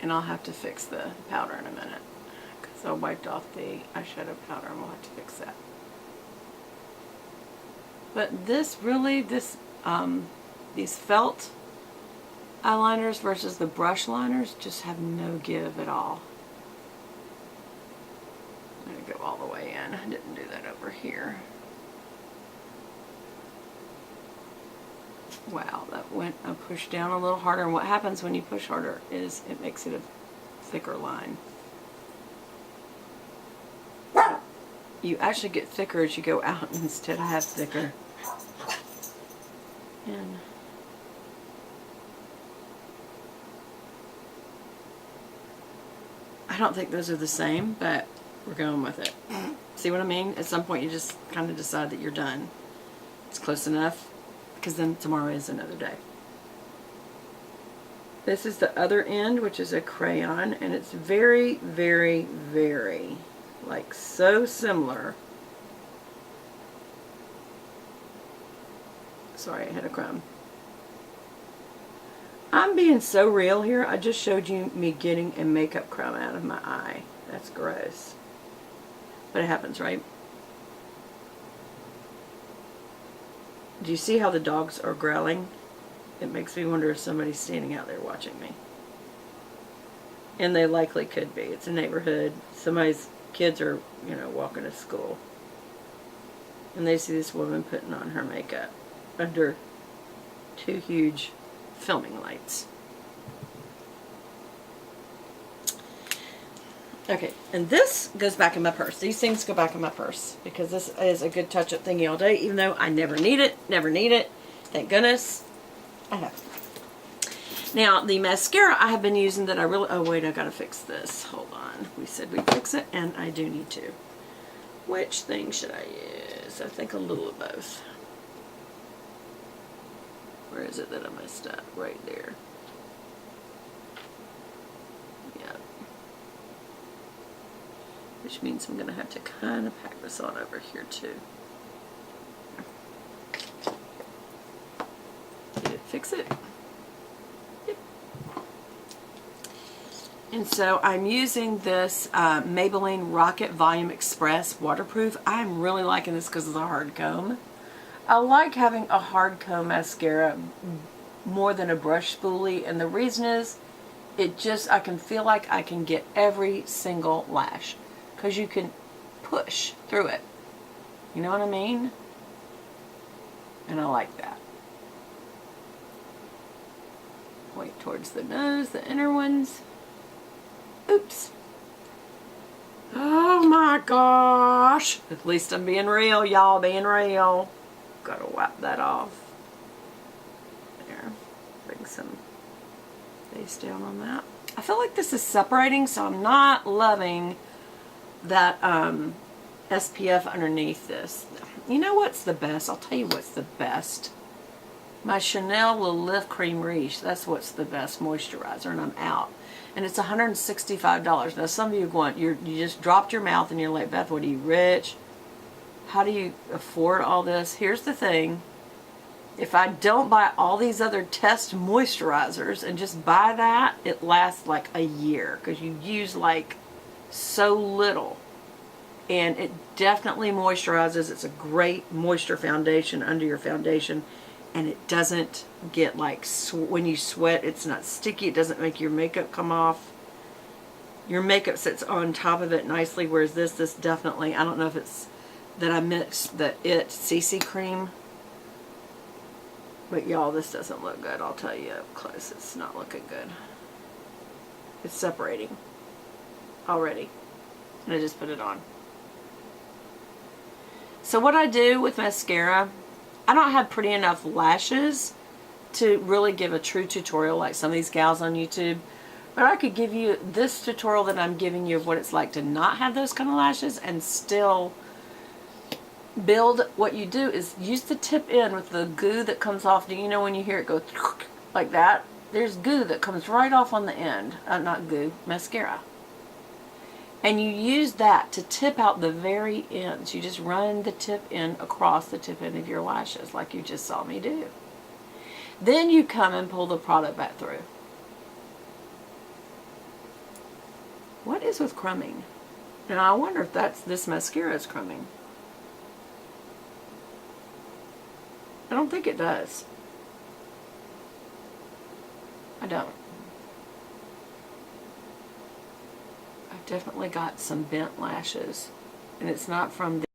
And I'll have to fix the powder in a minute, because I wiped off the eyeshadow powder and we'll have to fix that. But this really, these felt eyeliners versus the brush liners just have no give at all. I'm going to go all the way in. I didn't do that over here. Wow, that went, I pushed down a little harder, and what happens when you push harder is it makes it a thicker line. You actually get thicker as you go out instead of have thicker. And I don't think those are the same, but we're going with it. See what I mean? At some point you just kind of decide that you're done. It's close enough, because then tomorrow is another day. This is the other end, which is a crayon, and it's very, very, very, like, so similar. Sorry, I had a crumb. I'm being so real here. I just showed you me getting a makeup crumb out of my eye. That's gross. But it happens, right? Do you see how the dogs are growling? It makes me wonder if somebody's standing out there watching me. And they likely could be. It's a neighborhood. Somebody's kids are, you know, walking to school. And they see this woman putting on her makeup under two huge filming lights. Okay, and this goes back in my purse. These things go back in my purse because this is a good touch-up thingy all day, even though I never need it, never need it. Thank goodness I have it. Now, the mascara I have been using that I really... Oh, wait, I gotta fix this. Hold on. We said we'd fix it, and I do need to. Which thing should I use? I think a little of both. Where is it that I messed up? Right there. Yep. Which means I'm going to have to kind of pack this on over here too. Did it fix it? Yep. And so I'm using this Maybelline Rocket Volume Express waterproof. I'm really liking this because of the hard comb. I like having a hard comb mascara more than a brush spoolie, and the reason is I can feel like I can get every single lash because you can push through it. You know what I mean? And I like that. Point towards the nose, the inner ones. Oops. Oh my gosh. At least I'm being real, y'all, being real. Gotta wipe that off. There. Bring some face down on that. I feel like this is separating, so I'm not loving that SPF underneath this. You know what's the best? I'll tell you what's the best. My Chanel Le Lift Cream Riche. That's what's the best moisturizer, and I'm out. And it's $165. Now some of you are going, you just dropped your mouth and you're like, Beth, what are you, rich? How do you afford all this? Here's the thing. If I don't buy all these other test moisturizers and just buy that, it lasts like a year because you use like so little. And it definitely moisturizes. It's a great moisture foundation under your foundation. And it doesn't get like, when you sweat, it's not sticky. It doesn't make your makeup come off. Your makeup sits on top of it nicely, whereas this definitely, I don't know if it's that I mixed the CC cream. But y'all, this doesn't look good. I'll tell you up close. It's not looking good. It's separating already. And I just put it on. So what I do with mascara, I don't have pretty enough lashes to really give a true tutorial like some of these gals on YouTube. But I could give you this tutorial that I'm giving you of what it's like to not have those kind of lashes and still build. What you do is use the tip in with the goo that comes off. Do you know when you hear it go like that? There's goo that comes right off on the end. Not goo, mascara. And you use that to tip out the very ends. You just run the tip in across the tip end of your lashes like you just saw me do. Then you come and pull the product back through. What is with crumbing? Now I wonder if this mascara is crumbing. I don't think it does. I don't. I've definitely got some bent lashes, and it's not from